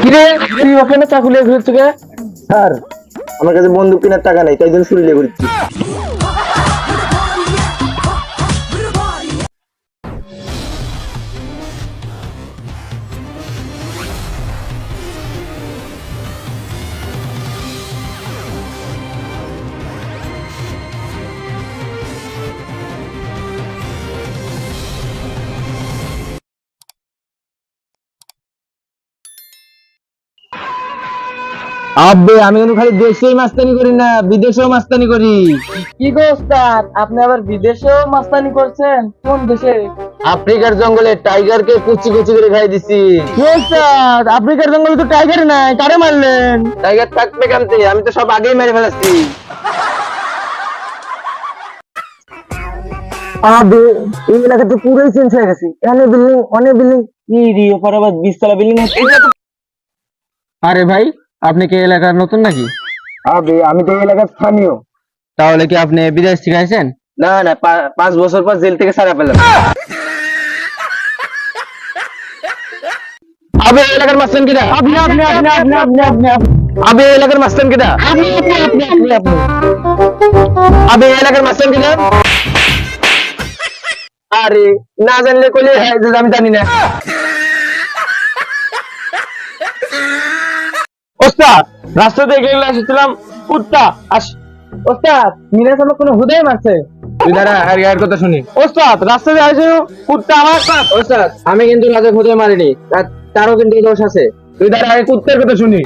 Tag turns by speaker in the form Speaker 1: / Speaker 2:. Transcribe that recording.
Speaker 1: কিরে তুই ওখানে চাকু লিয়ে ঘুরছ কে?
Speaker 2: স্যার আমার কাছে বন্দুক কেনার টাকা নাই, তাই জন্য ছুরি নিয়ে ঘুরছি।
Speaker 1: আব্বে আমি কিন্তু খালি দেশেই মাস্তানি করি না, বিদেশেও মাস্তানি করি।
Speaker 3: কি গো ওস্তাদ, আপনি আবার বিদেশেও মাস্তানি করছেন? কোন দেশে?
Speaker 1: আফ্রিকার জঙ্গলে টাইগারকে কুচি কুচি করে খাই দিছি। ওস্তাদ আফ্রিকার জঙ্গলে তো টাইগার নাই, কারে মারলেন? টাইগার থাকবে কেমতে, আমি তো সব আগেই মেরে ফেলাচ্ছি।
Speaker 2: আবে এই এলাকাতে পুরোই চেঞ্জ হয়ে গেছে, অনেক বিল্ডিং অনেক বিল্ডিং।
Speaker 1: কি রে ওপর আবার 20 তলা বিল্ডিং আছে। আরে ভাই আপনি কি এলাকার নতুন নাকি?
Speaker 2: আবে আমি তো এই এলাকার স্থানীয়।
Speaker 1: তাহলে কি আপনি বিদেশ থেকে আসেন?
Speaker 2: না না, 5 বছর পর জেল থেকে ছাড়া পেলাম।
Speaker 1: আবে এলাকার মাস্তান কিটা?
Speaker 3: আপনি আপনি আপনি আপনি আপনি আপনি
Speaker 1: আবে এলাকার মাস্তান কিটা?
Speaker 3: আপনি আপনি আপনি আপনি
Speaker 1: আবে এলাকার মাস্তান কিটা? আরে না জানলে কইলে হয় যে আমি জানি না। ওস্তাদ রাস্তা থেকে গেলে আসছিলাম কুত্তা আস।
Speaker 3: ওস্তাদ মিরাজ আমার কোনো হুদাই মারছে।
Speaker 1: তুই দাঁড়া আর গায়ের কথা শুনি। ওস্তাদ রাস্তা দিয়ে আসছিল কুত্তা আমার ওস্তাদ আমি কিন্তু রাজা খুদে মারিনি, তারও কিন্তু দোষ আছে। তুই দাঁড়া আগে কুত্তার কথা শুনি।